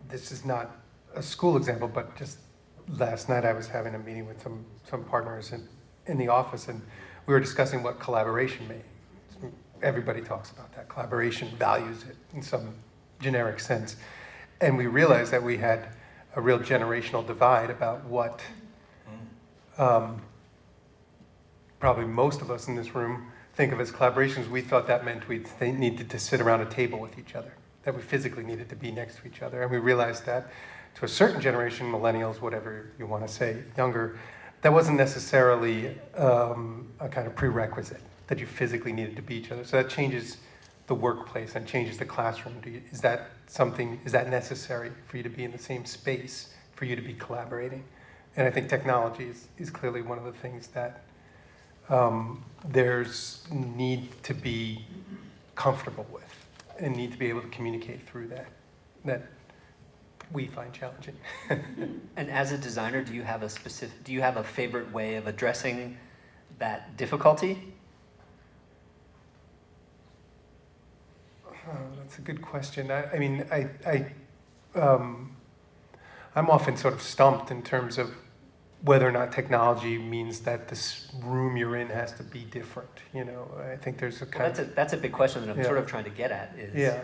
this is not a school example, but just last night I was having a meeting with some partners in the office, and we were discussing what collaboration means. Everybody talks about that. Collaboration values it in some generic sense. And we realized that we had a real generational divide about what probably most of us in this room think of as collaborations. We thought that meant we needed to sit around a table with each other, that we physically needed to be next to each other. And we realized that to a certain generation, millennials, whatever you want to say, younger, that wasn't necessarily a kind of prerequisite, that you physically needed to be each other. So that changes the workplace and changes the classroom. Is that necessary for you to be in the same space, for you to be collaborating? And I think technology is clearly one of the things that there's need to be comfortable with and need to be able to communicate through that we find challenging. And as a designer, do you have a favorite way of addressing that difficulty? Oh, that's a good question. I'm often sort of stumped in terms of whether or not technology means that this room you're in has to be different. I think there's a kind of... That's a big question that I'm sort of trying to get at is, yeah.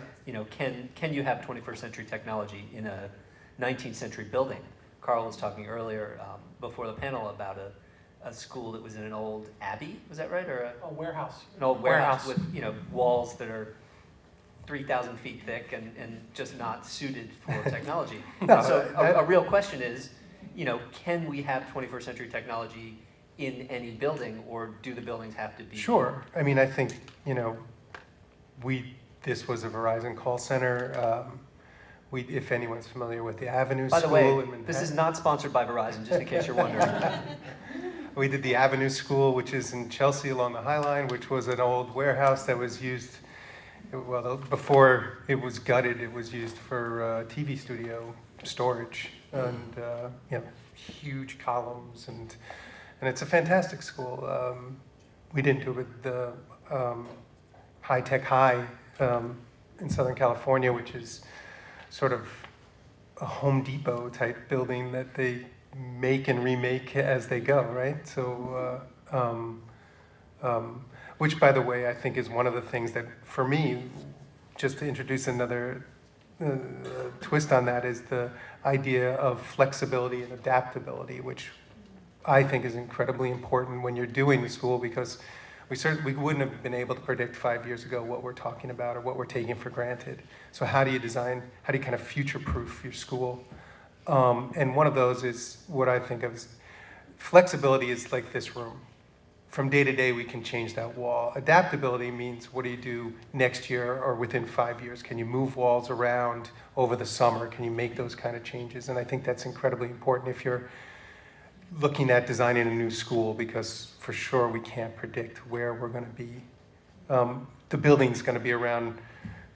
Can you have 21st century technology in a 19th century building? Carl was talking earlier before the panel about a school that was in an old abbey, was that right? Or a warehouse. An old warehouse with walls that are 3,000 feet thick and just not suited for technology. So a real question is, can we have 21st century technology in any building, or do the buildings have to be? Sure. I think, this was a Verizon call center. If anyone's familiar with the Avenue School. By the way, in Manhattan. This is not sponsored by Verizon, just in case you're wondering. We did the Avenue School, which is in Chelsea along the High Line, which was an old warehouse that was used, before it was gutted, it was used for TV studio storage and huge columns, and it's a fantastic school. We didn't do it with the High Tech High in Southern California, which is sort of a Home Depot type building that they make and remake as they go, right? So, which, by the way, I think is one of the things that, for me, just to introduce another twist on that, is the idea of flexibility and adaptability, which I think is incredibly important when you're doing the school, because we wouldn't have been able to predict 5 years ago what we're talking about or what we're taking for granted. So how do you kind of future-proof your school? And one of those is what I think of as flexibility is like this room. From day to day, we can change that wall. Adaptability means, what do you do next year or within 5 years? Can you move walls around over the summer? Can you make those kind of changes? And I think that's incredibly important if you're looking at designing a new school, because for sure we can't predict where we're going to be. The building's going to be around,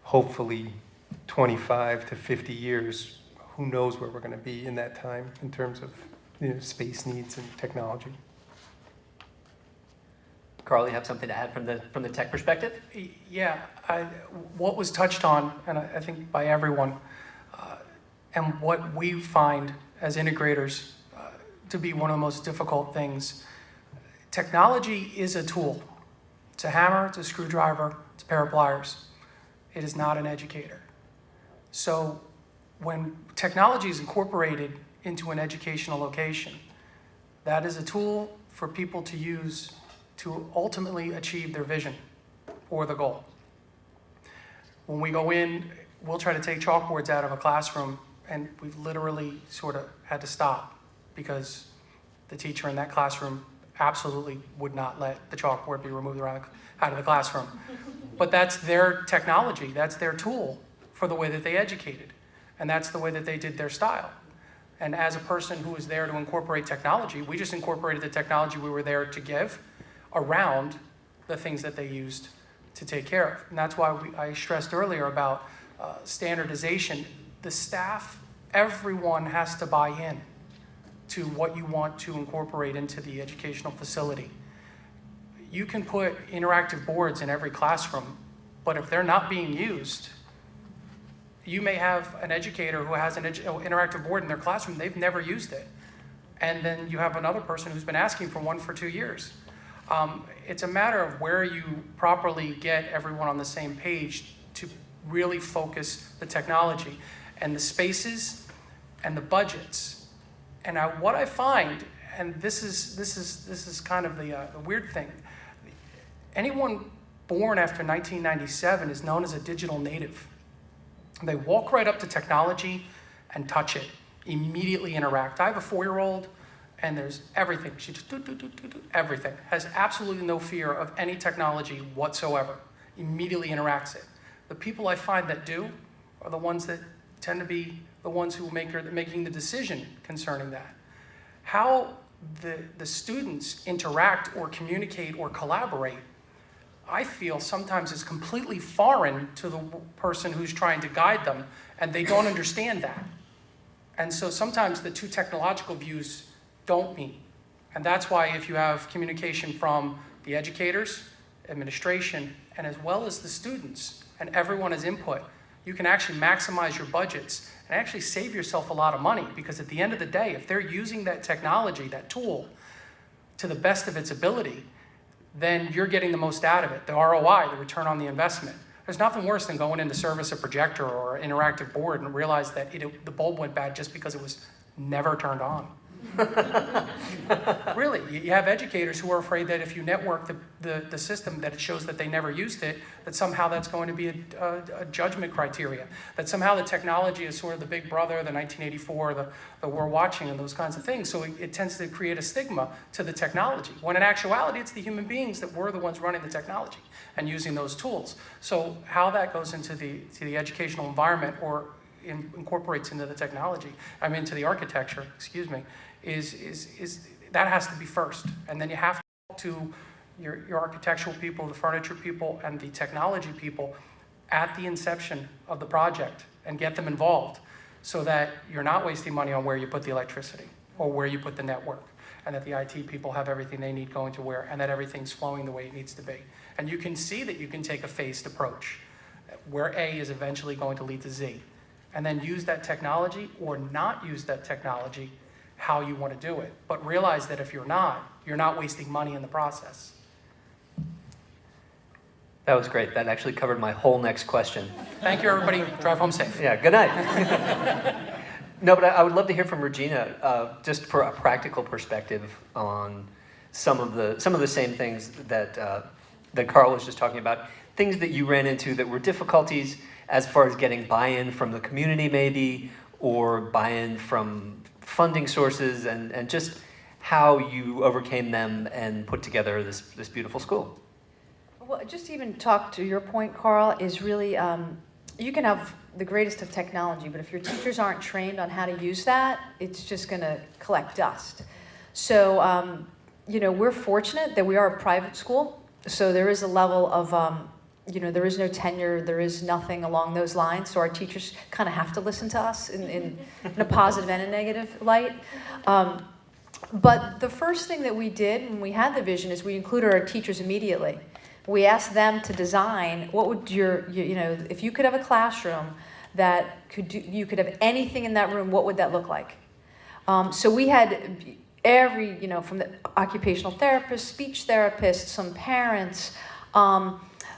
hopefully, 25 to 50 years. Who knows where we're going to be in that time in terms of space needs and technology. Carl, you have something to add from the tech perspective? Yeah, what was touched on, and I think by everyone, and what we find as integrators to be one of the most difficult things. Technology is a tool. It's a hammer, it's a screwdriver, it's a pair of pliers. It is not an educator. So when technology is incorporated into an educational location, that is a tool for people to use to ultimately achieve their vision or the goal. When we go in, we'll try to take chalkboards out of a classroom, and we've literally sort of had to stop because the teacher in that classroom absolutely would not let the chalkboard be removed out of the classroom. But that's their technology, that's their tool for the way that they educated, and that's the way that they did their style. And as a person who was there to incorporate technology, we just incorporated the technology we were there to give around the things that they used to take care of. And that's why I stressed earlier about standardization. The staff, everyone has to buy in to what you want to incorporate into the educational facility. You can put interactive boards in every classroom, but if they're not being used, you may have an educator who has an interactive board in their classroom, they've never used it. And then you have another person who's been asking for one for 2 years. It's a matter of where you properly get everyone on the same page to really focus the technology and the spaces and the budgets. And what I find, and this is kind of the weird thing, anyone born after 1997 is known as a digital native. They walk right up to technology and touch it, immediately interact. I have a 4-year-old, and there's everything. She just do, everything. Has absolutely no fear of any technology whatsoever. Immediately interacts it. The people I find that do are the ones that tend to be the ones who are making the decision concerning that. How the students interact or communicate or collaborate, I feel sometimes is completely foreign to the person who's trying to guide them, and they don't understand that. And so sometimes the two technological views don't meet. And that's why if you have communication from the educators, administration, and as well as the students, and everyone has input, you can actually maximize your budgets and actually save yourself a lot of money, because at the end of the day, if they're using that technology, that tool, to the best of its ability, then you're getting the most out of it, the ROI, the return on the investment. There's nothing worse than going in to service a projector or an interactive board and realize that the bulb went bad just because it was never turned on. Really, you have educators who are afraid that if you network the system, that it shows that they never used it, that somehow that's going to be a judgment criteria, that somehow the technology is sort of the big brother, the 1984, the we're watching, and those kinds of things. So it tends to create a stigma to the technology, when in actuality it's the human beings that were the ones running the technology and using those tools. So how that goes into the educational environment or incorporates into the technology, into the architecture, excuse me, is that has to be first. And then you have to talk to your architectural people, the furniture people, and the technology people at the inception of the project and get them involved so that you're not wasting money on where you put the electricity or where you put the network, and that the IT people have everything they need going to where, and that everything's flowing the way it needs to be. And you can see that you can take a phased approach where A is eventually going to lead to Z, and then use that technology or not use that technology how you want to do it. But realize that if you're not wasting money in the process. That was great. That actually covered my whole next question. Thank you, everybody. Drive home safe. Yeah, good night. No, but I would love to hear from Regina, just for a practical perspective on some of the same things that Carl was just talking about, things that you ran into that were difficulties as far as getting buy-in from the community maybe, or buy-in from funding sources, and just how you overcame them and put together this beautiful school. Well, just to even talk to your point, Carl, is really, you can have the greatest of technology, but if your teachers aren't trained on how to use that, it's just going to collect dust. So, we're fortunate that we are a private school, so there is a level of, there is no tenure, there is nothing along those lines, so our teachers kind of have to listen to us in a positive and a negative light. But the first thing that we did when we had the vision is we included our teachers immediately. We asked them to design, what would if you could have a classroom that you could have anything in that room, what would that look like? So we had every, from the occupational therapist, speech therapist, some parents,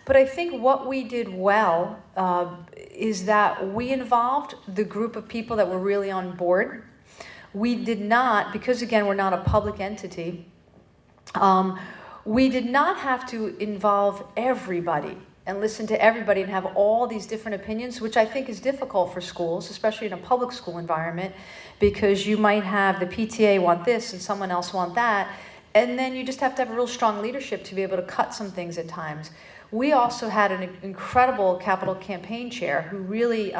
but I think what we did well is that we involved the group of people that were really on board. We did not, because again, we're not a public entity, we did not have to involve everybody and listen to everybody and have all these different opinions, which I think is difficult for schools, especially in a public school environment, because you might have the PTA want this and someone else want that, and then you just have to have a real strong leadership to be able to cut some things at times. We also had an incredible capital campaign chair who really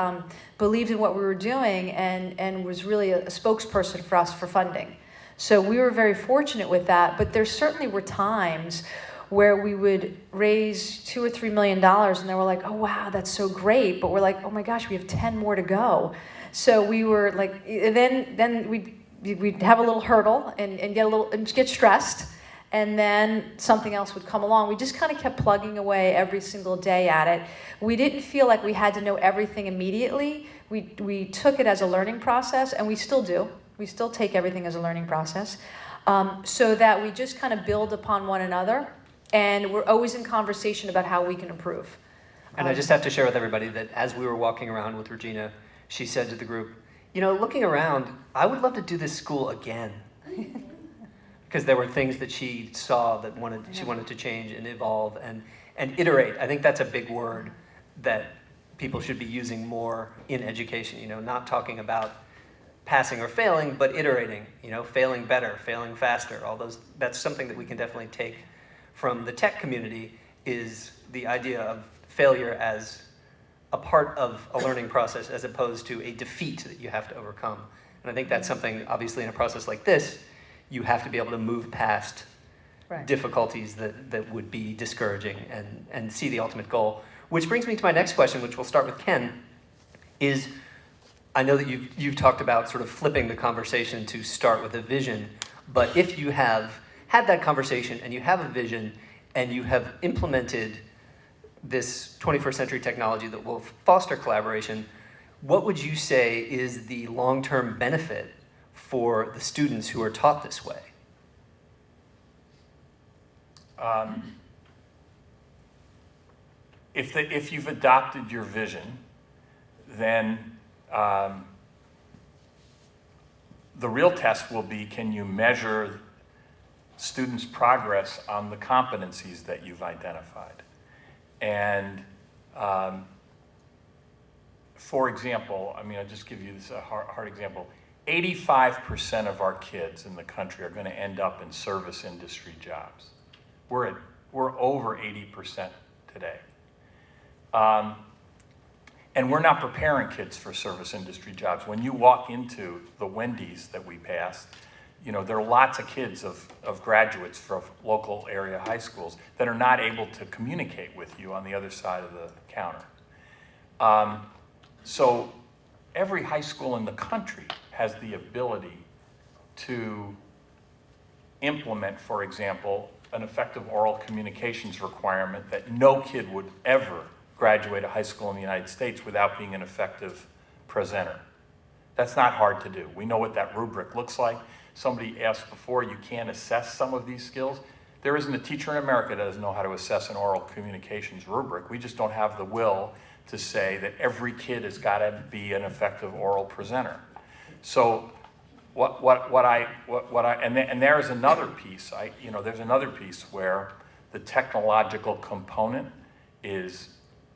believed in what we were doing and was really a spokesperson for us for funding. So we were very fortunate with that, but there certainly were times where we would raise $2 or $3 million and they were like, oh wow, that's so great, but we're like, oh my gosh, we have 10 more to go. So we were like, then we'd have a little hurdle and get stressed. and then something else would come along. We just kind of kept plugging away every single day at it. We didn't feel like we had to know everything immediately. We took it as a learning process, and we still do. We still take everything as a learning process, so that we just kind of build upon one another, and we're always in conversation about how we can improve. And I just have to share with everybody that as we were walking around with Regina, she said to the group, you know, looking around, I would love to do this school again. Because there were things that she saw that she wanted to change and evolve and iterate. I think that's a big word that people should be using more in education, you know, not talking about passing or failing, but iterating, you know, failing better, failing faster, all those. That's something that we can definitely take from the tech community, is the idea of failure as a part of a learning process as opposed to a defeat that you have to overcome. And I think that's something, obviously, in a process like this, you have to be able to move past difficulties that would be discouraging and see the ultimate goal. Which brings me to my next question, which we'll start with Ken, is I know that you've talked about sort of flipping the conversation to start with a vision, but if you have had that conversation and you have a vision and you have implemented this 21st century technology that will foster collaboration, what would you say is the long-term benefit for the students who are taught this way? If you've adopted your vision, then the real test will be, can you measure students' progress on the competencies that you've identified? And for example, I mean, I'll just give you this hard example. 85% of our kids in the country are going to end up in service industry jobs. We're over 80% today. And we're not preparing kids for service industry jobs. When you walk into the Wendy's that we passed, you know, there are lots of kids of graduates from local area high schools that are not able to communicate with you on the other side of the counter. So every high school in the country has the ability to implement, for example, an effective oral communications requirement that no kid would ever graduate a high school in the United States without being an effective presenter. That's not hard to do. We know what that rubric looks like. Somebody asked before, you can't assess some of these skills. There isn't a teacher in America that doesn't know how to assess an oral communications rubric. We just don't have the will to say that every kid has got to be an effective oral presenter. So and there is another piece. There's another piece where the technological component is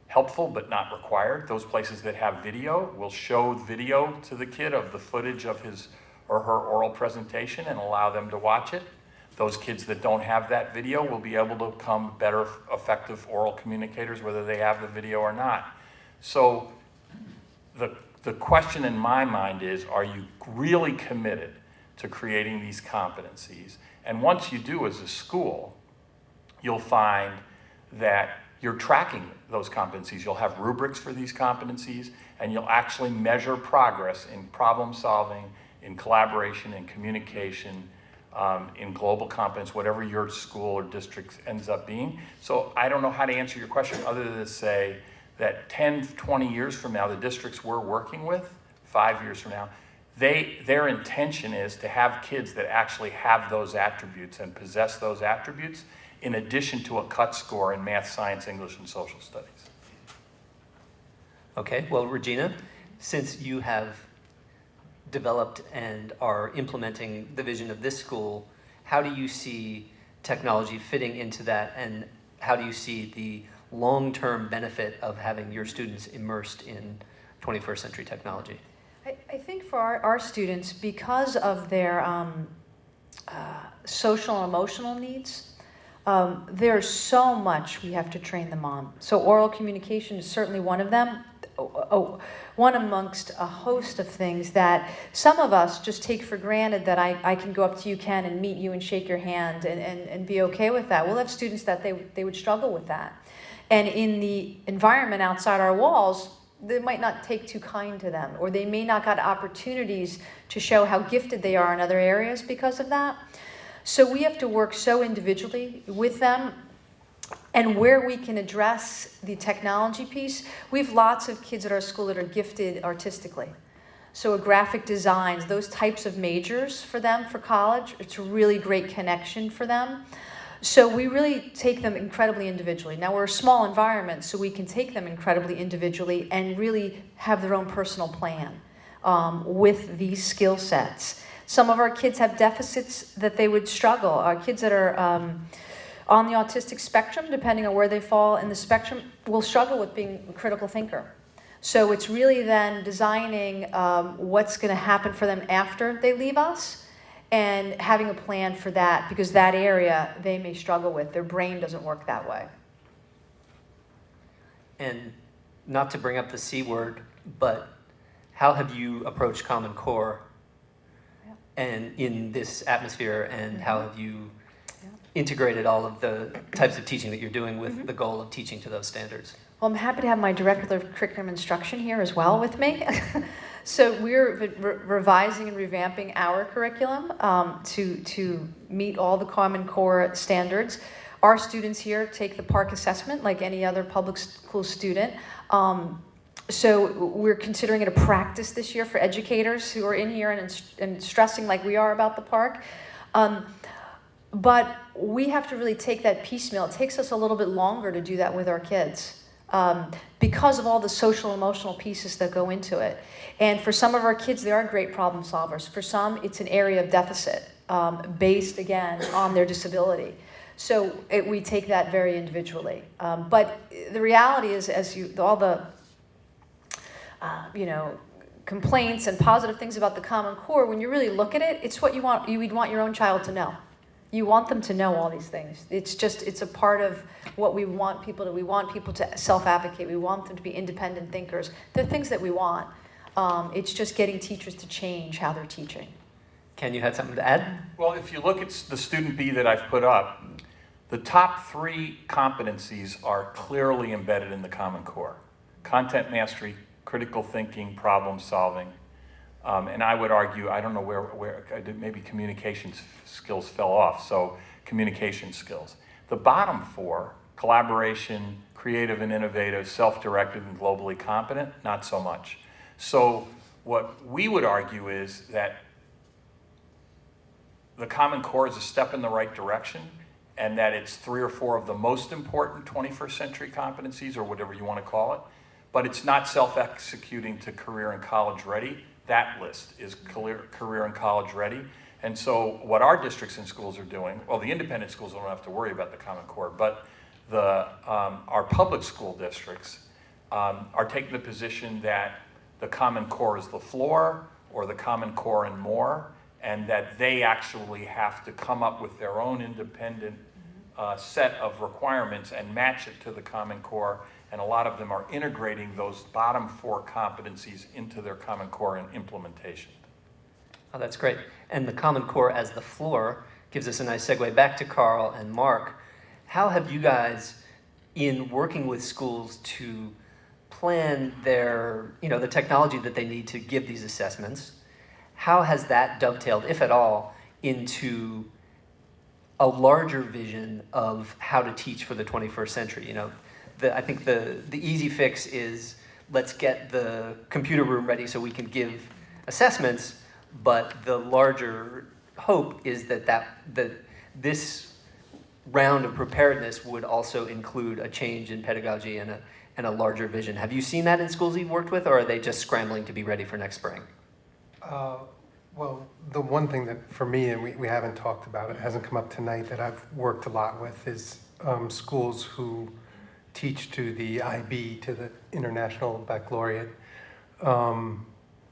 helpful but not required. Those places that have video will show video to the kid of the footage of his or her oral presentation and allow them to watch it. Those kids that don't have that video will be able to become better, effective oral communicators, whether they have the video or not. So the question in my mind is, are you really committed to creating these competencies? And once you do as a school, you'll find that you're tracking those competencies. You'll have rubrics for these competencies, and you'll actually measure progress in problem solving, in collaboration, in communication, in global competence, whatever your school or district ends up being. So I don't know how to answer your question other than to say that 10, 20 years from now, the districts we're working with, 5 years from now, their intention is to have kids that actually have those attributes and possess those attributes in addition to a cut score in math, science, English, and social studies. Okay, well, Regina, since you have developed and are implementing the vision of this school, how do you see technology fitting into that, and how do you see the long-term benefit of having your students immersed in 21st century technology? I think for our students, because of their social and emotional needs, there's so much we have to train them on. So oral communication is certainly one of them, one amongst a host of things that some of us just take for granted, that I can go up to you, Ken, and meet you and shake your hand and be okay with that. We'll have students that they would struggle with that. And in the environment outside our walls, they might not take too kind to them, or they may not got opportunities to show how gifted they are in other areas because of that. So we have to work so individually with them. And where we can address the technology piece, we have lots of kids at our school that are gifted artistically. So graphic designs, those types of majors for them for college, it's a really great connection for them. So we really take them incredibly individually. Now we're a small environment, so we can take them incredibly individually and really have their own personal plan with these skill sets. Some of our kids have deficits that they would struggle. Our kids that are on the autistic spectrum, depending on where they fall in the spectrum, will struggle with being a critical thinker. So it's really then designing what's going to happen for them after they leave us and having a plan for that, because that area they may struggle with. Their brain doesn't work that way. And not to bring up the C word, but how have you approached Common Core and in this atmosphere, and how have you integrated all of the types of teaching that you're doing with the goal of teaching to those standards? Well, I'm happy to have my director of curriculum instruction here as well with me. So we're revising and revamping our curriculum to meet all the Common Core standards. Our students here take the PARCC assessment like any other public school student. So we're considering it a practice this year for educators who are in here and stressing like we are about the PARCC. But we have to really take that piecemeal. It takes us a little bit longer to do that with our kids because of all the social and emotional pieces that go into it. And for some of our kids, they are great problem solvers. For some, it's an area of deficit based, again, on their disability. So we take that very individually. But the reality is, all the complaints and positive things about the Common Core, when you really look at it, it's what you would want your own child to know. You want them to know all these things. It's a part of what we want people to. We want people to self-advocate. We want them to be independent thinkers. They're things that we want. It's just getting teachers to change how they're teaching. Ken, you had something to add? Well, if you look at the student B that I've put up, the top 3 competencies are clearly embedded in the Common Core. Content mastery, critical thinking, problem solving. And I would argue, I don't know where maybe communication skills fell off, so communication skills. The bottom 4, collaboration, creative and innovative, self-directed and globally competent, not so much. So what we would argue is that the Common Core is a step in the right direction, and that it's 3 or 4 of the most important 21st century competencies, or whatever you want to call it, but it's not self-executing to career and college ready. That list is career and college ready. And so what our districts and schools are doing, well, the independent schools don't have to worry about the Common Core, but our public school districts are taking the position that the Common Core is the floor, or the Common Core and more, and that they actually have to come up with their own independent set of requirements and match it to the Common Core. And a lot of them are integrating those bottom 4 competencies into their Common Core and implementation. Oh, that's great. And the Common Core as the floor gives us a nice segue back to Carl and Mark. How have you guys, in working with schools to plan their, the technology that they need to give these assessments, how has that dovetailed, if at all, into a larger vision of how to teach for the 21st century? I think the easy fix is let's get the computer room ready so we can give assessments, but the larger hope is that this round of preparedness would also include a change in pedagogy and a larger vision. Have you seen that in schools you've worked with, or are they just scrambling to be ready for next spring? Well, the one thing that for me, and we haven't talked about it, hasn't come up tonight, that I've worked a lot with is schools who teach to the IB, to the International Baccalaureate,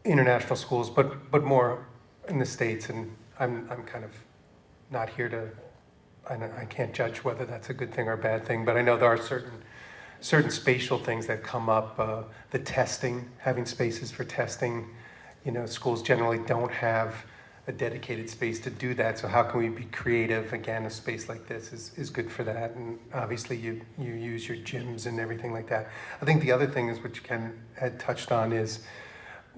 international schools, but more in the States. And I'm kind of not here to, I can't judge whether that's a good thing or a bad thing, but I know there are certain spatial things that come up. The testing, having spaces for testing. Schools generally don't have a dedicated space to do that, so how can we be creative? Again, a space like this is good for that, and obviously you use your gyms and everything like that. I think the other thing is, which Ken had touched on, is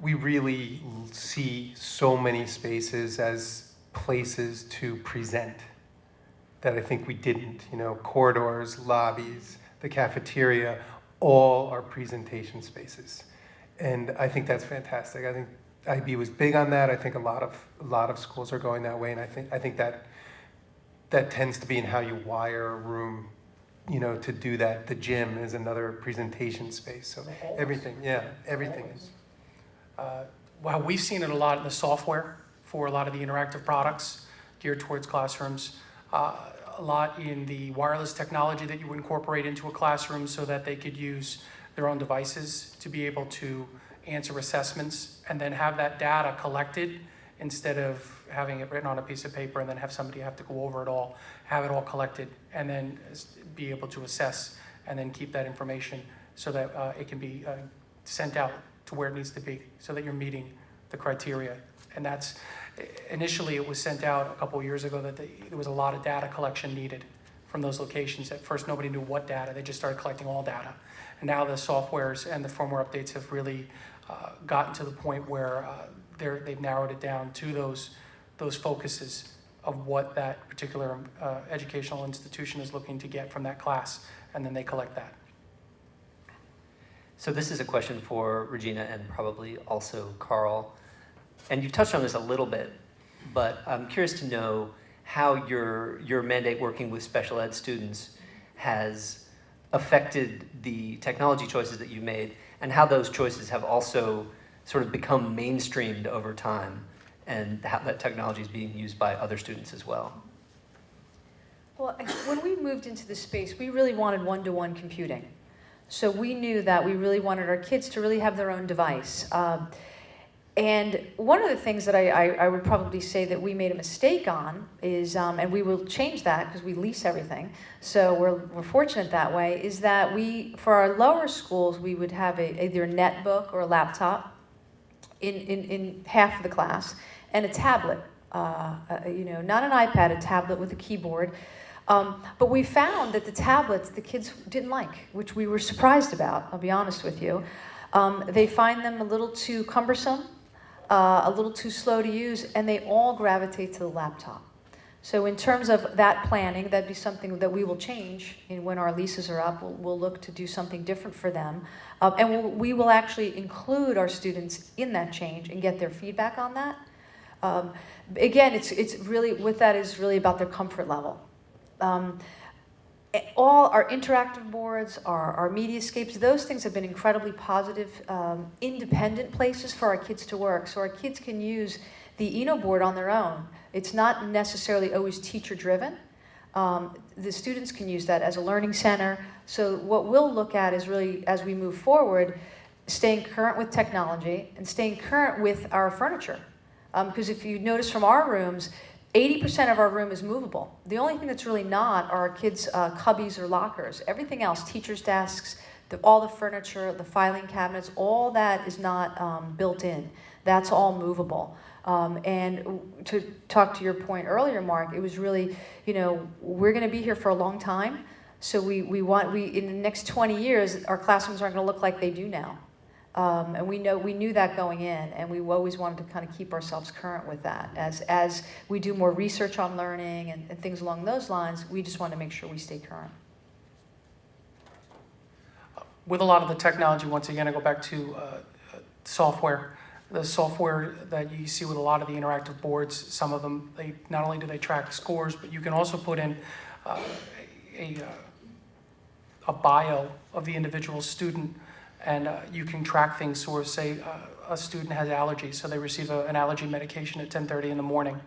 we really see so many spaces as places to present that I think we didn't. You know, corridors, lobbies, the cafeteria, all are presentation spaces. And I think that's fantastic. I think IB was big on that. I think a lot of schools are going that way, and I think that tends to be in how you wire a room, you know, to do that. The gym is another presentation space. So everything is. Well, we've seen it a lot in the software for a lot of the interactive products geared towards classrooms. A lot in the wireless technology that you would incorporate into a classroom so that they could use their own devices to be able to answer assessments and then have that data collected instead of having it written on a piece of paper and then have somebody have to go over it all, have it all collected, and then be able to assess and then keep that information so that it can be sent out to where it needs to be so that you're meeting the criteria. And that's, initially it was sent out a couple of years ago that there was a lot of data collection needed from those locations. At first nobody knew what data, they just started collecting all data. And now the softwares and the firmware updates have really gotten to the point where they've narrowed it down to those focuses of what that particular educational institution is looking to get from that class, and then they collect that. So this is a question for Regina and probably also Carl. And you've touched on this a little bit, but I'm curious to know how your mandate working with special ed students has affected the technology choices that you made, and how those choices have also sort of become mainstreamed over time, and how that technology is being used by other students as well. Well, when we moved into the space, we really wanted one-to-one computing. So we knew that we really wanted our kids to really have their own device. And one of the things that I would probably say that we made a mistake on is, and we will change that because we lease everything, so we're fortunate that way, is that for our lower schools, we would have either a netbook or a laptop in half of the class, and a tablet, you know, not an iPad, a tablet with a keyboard. But we found that the tablets the kids didn't like, which we were surprised about, I'll be honest with you. They find them a little too cumbersome, a little too slow to use, and they all gravitate to the laptop. So in terms of that planning, that'd be something that we will change when our leases are up. We'll look to do something different for them. And we will actually include our students in that change and get their feedback on that. Again, it's really, with that is really about their comfort level. All our interactive boards, our mediascapes, those things have been incredibly positive, independent places for our kids to work. So our kids can use the Eno board on their own. It's not necessarily always teacher-driven. The students can use that as a learning center. So what we'll look at is really, as we move forward, staying current with technology and staying current with our furniture. Because if you notice from our rooms, 80% of our room is movable. The only thing that's really not are our kids' cubbies or lockers. Everything else, teachers' desks, all the furniture, the filing cabinets, all that is not built in. That's all movable. And to talk to your point earlier, Mark, it was really, you know, we're going to be here for a long time. So we in the next 20 years, our classrooms aren't going to look like they do now. And we knew that going in, and we always wanted to kind of keep ourselves current with that. As we do more research on learning and things along those lines, we just want to make sure we stay current. With a lot of the technology, once again, I go back to software. The software that you see with a lot of the interactive boards, some of them, they not only do they track scores, but you can also put in a bio of the individual student. And you can track things. So say a student has allergies, so they receive an allergy medication at 10:30 in the morning,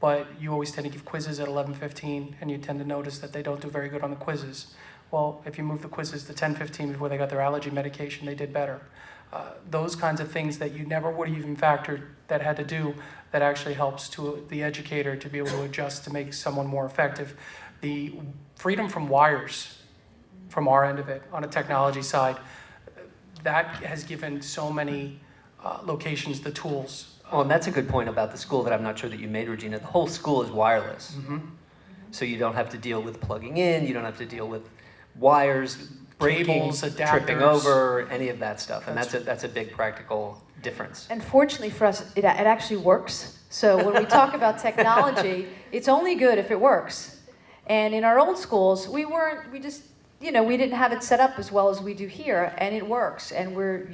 but you always tend to give quizzes at 11:15, and you tend to notice that they don't do very good on the quizzes. Well, if you move the quizzes to 10:15 before they got their allergy medication, they did better. Those kinds of things that you never would have even factored that had to do, that actually helps to the educator to be able to adjust to make someone more effective. The freedom from wires, from our end of it, on a technology side, that has given so many locations the tools. Well, and that's a good point about the school that I'm not sure that you made, Regina. The whole school is wireless. Mm-hmm. So you don't have to deal with plugging in, you don't have to deal with wires, breaking, Cables, adapters. tripping over, any of that stuff. And That's that's a big practical difference. And fortunately for us, it actually works. So when we talk about technology, it's only good if it works. And in our old schools, we just, we didn't have it set up as well as we do here, and it works. And we're,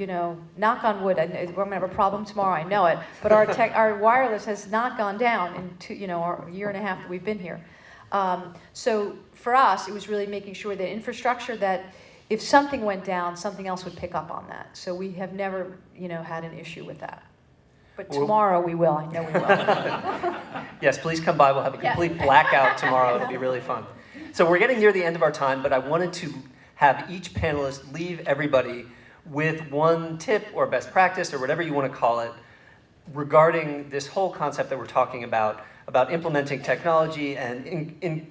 knock on wood, we're gonna have a problem tomorrow, I know it, but our wireless has not gone down in our year and a half that we've been here. So for us, it was really making sure that infrastructure, that if something went down, something else would pick up on that. So we have never, had an issue with that. But tomorrow we will, I know we will. Yes, please come by. We'll have a complete blackout tomorrow. It'll be really fun. So we're getting near the end of our time, but I wanted to have each panelist leave everybody with one tip or best practice or whatever you want to call it regarding this whole concept that we're talking about implementing technology and in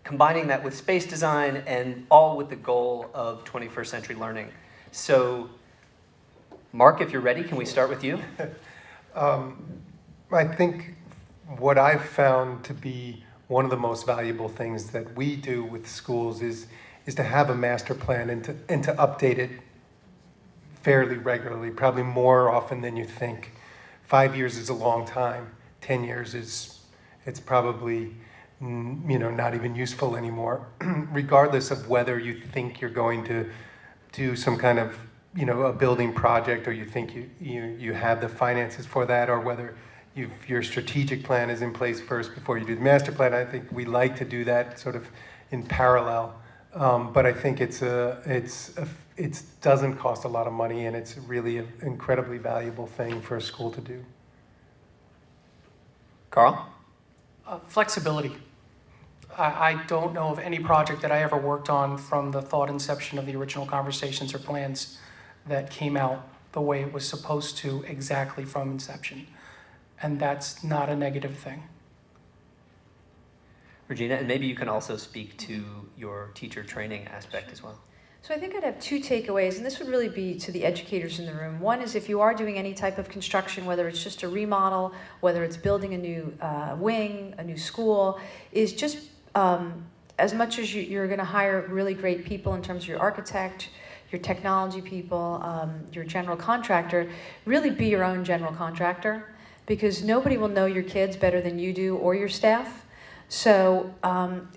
combining that with space design, and all with the goal of 21st century learning. So, Mark, if you're ready, can we start with you? I think what I've found to be one of the most valuable things that we do with schools is to have a master plan and to update it fairly regularly, probably more often than you think. 5 years is a long time. 10 years it's probably not even useful anymore, regardless of whether you think you're going to do some kind of a building project, or you think you have the finances for that, or whether your strategic plan is in place first before you do the master plan. I think we like to do that sort of in parallel, but I think it doesn't cost a lot of money, and it's really an incredibly valuable thing for a school to do. Carl? Flexibility. I don't know of any project that I ever worked on from the thought inception of the original conversations or plans that came out the way it was supposed to exactly from inception. And that's not a negative thing. Regina, and maybe you can also speak to your teacher training aspect as well. So I think I'd have two takeaways, and this would really be to the educators in the room. One is, if you are doing any type of construction, whether it's just a remodel, whether it's building a new wing, a new school, is just as much as you're going to hire really great people in terms of your architect, your technology people, your general contractor, really be your own general contractor, because nobody will know your kids better than you do or your staff. So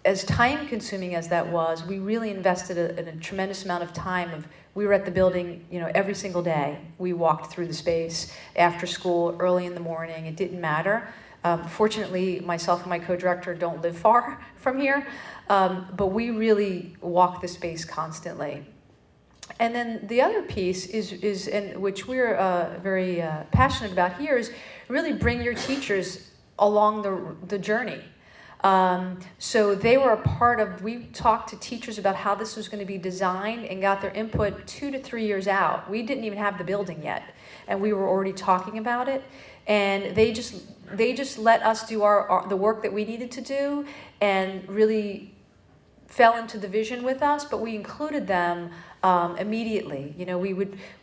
as time-consuming as that was, we really invested a tremendous amount of time. We were at the building, every single day. We walked through the space after school, early in the morning. It didn't matter. Fortunately, myself and my co-director don't live far from here, but we really walk the space constantly. And then the other piece is and which we're very passionate about here, is really bring your teachers along the journey. So they were a part of, we talked to teachers about how this was going to be designed and got their input 2 to 3 years out. We didn't even have the building yet, and we were already talking about it. And they just let us do the work that we needed to do, and really fell into the vision with us, but we included them immediately.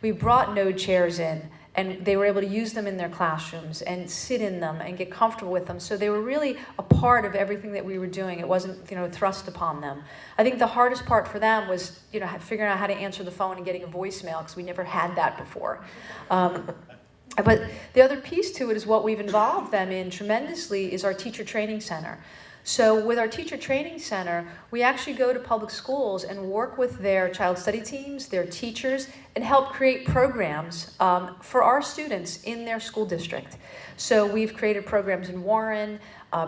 We brought node chairs in, and they were able to use them in their classrooms and sit in them and get comfortable with them. So they were really a part of everything that we were doing. It wasn't, thrust upon them. I think the hardest part for them was, figuring out how to answer the phone and getting a voicemail, because we never had that before. But the other piece to it is what we've involved them in tremendously is our teacher training center. So with our teacher training center, we actually go to public schools and work with their child study teams, their teachers, and help create programs for our students in their school district. So we've created programs in Warren,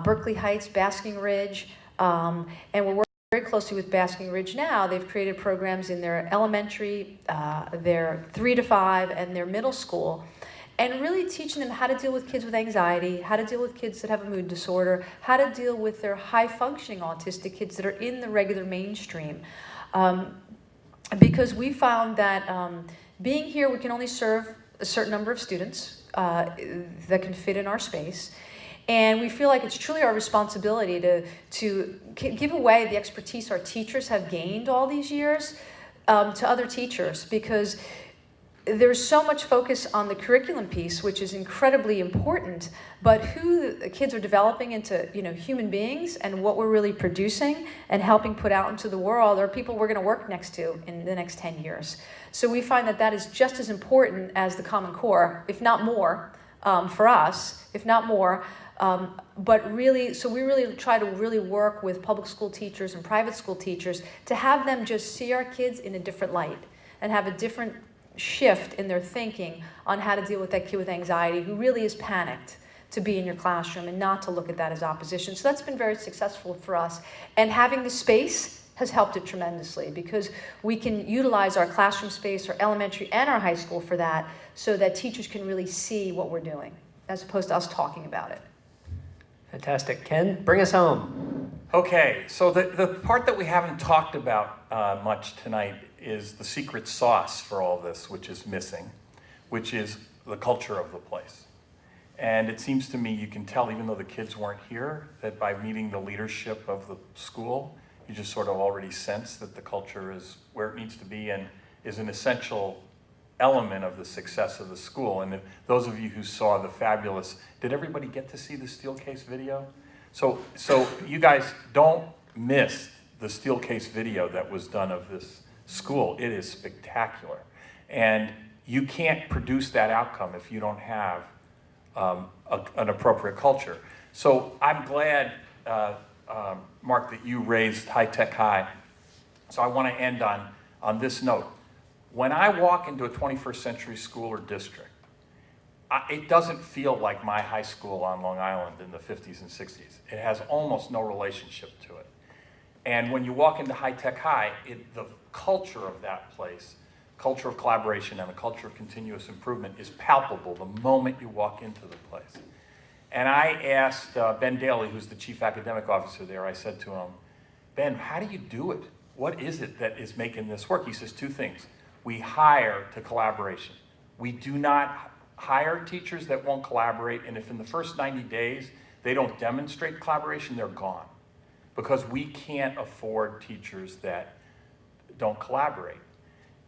Berkeley Heights, Basking Ridge, and we're working very closely with Basking Ridge now. They've created programs in their elementary, their 3 to 5, and their middle school, and really teaching them how to deal with kids with anxiety, how to deal with kids that have a mood disorder, how to deal with their high-functioning autistic kids that are in the regular mainstream. Because we found that being here, we can only serve a certain number of students that can fit in our space. And we feel like it's truly our responsibility to give away the expertise our teachers have gained all these years to other teachers, because there's so much focus on the curriculum piece, which is incredibly important, but who the kids are developing into, human beings, and what we're really producing and helping put out into the world are people we're going to work next to in the next 10 years. So we find that is just as important as the Common Core, if not more, for us, if not more. But really, so we really try to really work with public school teachers and private school teachers to have them just see our kids in a different light and have a different shift in their thinking on how to deal with that kid with anxiety who really is panicked to be in your classroom and not to look at that as opposition. So that's been very successful for us. And having the space has helped it tremendously because we can utilize our classroom space, our elementary and our high school for that so that teachers can really see what we're doing as opposed to us talking about it. Fantastic. Ken, bring us home. Okay, so the part that we haven't talked about much tonight is the secret sauce for all this, which is missing, which is the culture of the place. And it seems to me you can tell, even though the kids weren't here, that by meeting the leadership of the school, you just sort of already sense that the culture is where it needs to be and is an essential element of the success of the school. And if those of you who saw the fabulous, did everybody get to see the Steelcase video? So you guys don't miss the Steelcase video that was done of this school. It is spectacular. And you can't produce that outcome if you don't have an appropriate culture. So I'm glad, Mark, that you raised High Tech High. So I want to end on this note. When I walk into a 21st century school or district, it doesn't feel like my high school on Long Island in the 50s and 60s. It has almost no relationship to it. And when you walk into High Tech High, the culture of that place, culture of collaboration and a culture of continuous improvement is palpable the moment you walk into the place. And I asked Ben Daly, who's the chief academic officer there, I said to him, Ben, how do you do it? What is it that is making this work? He says two things. We hire to collaboration. We do not hire teachers that won't collaborate, and if in the first 90 days they don't demonstrate collaboration, they're gone. Because we can't afford teachers that don't collaborate.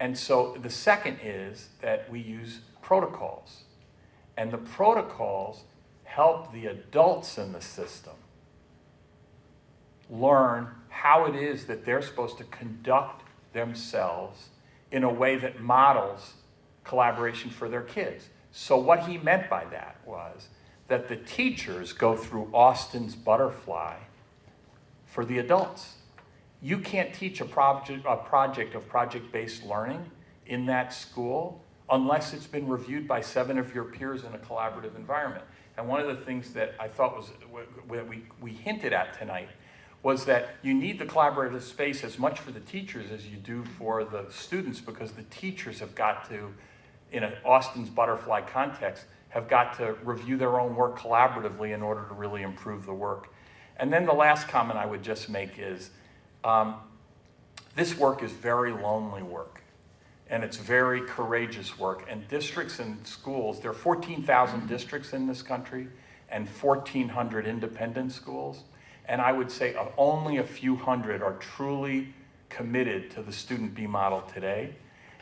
And so the second is that we use protocols. And the protocols help the adults in the system learn how it is that they're supposed to conduct themselves in a way that models collaboration for their kids. So what he meant by that was that the teachers go through Austin's butterfly for the adults. You can't teach a project of project-based learning in that school unless it's been reviewed by 7 of your peers in a collaborative environment. And one of the things that I thought was, we hinted at tonight, was that you need the collaborative space as much for the teachers as you do for the students, because the teachers have got to, in an Austin's butterfly context, have got to review their own work collaboratively in order to really improve the work. And then the last comment I would just make is, this work is very lonely work, and it's very courageous work. And districts and schools, there are 14,000 districts in this country and 1,400 independent schools. And I would say only a few hundred are truly committed to the Student B model today.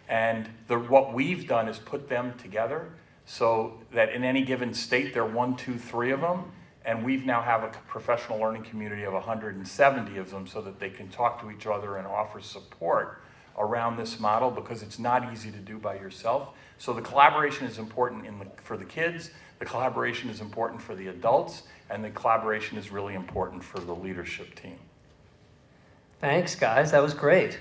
And what we've done is put them together so that in any given state, there are 1, 2, 3 of them. And we now have a professional learning community of 170 of them so that they can talk to each other and offer support around this model, because it's not easy to do by yourself. So the collaboration is important for the kids, the collaboration is important for the adults, and the collaboration is really important for the leadership team. Thanks, guys. That was great.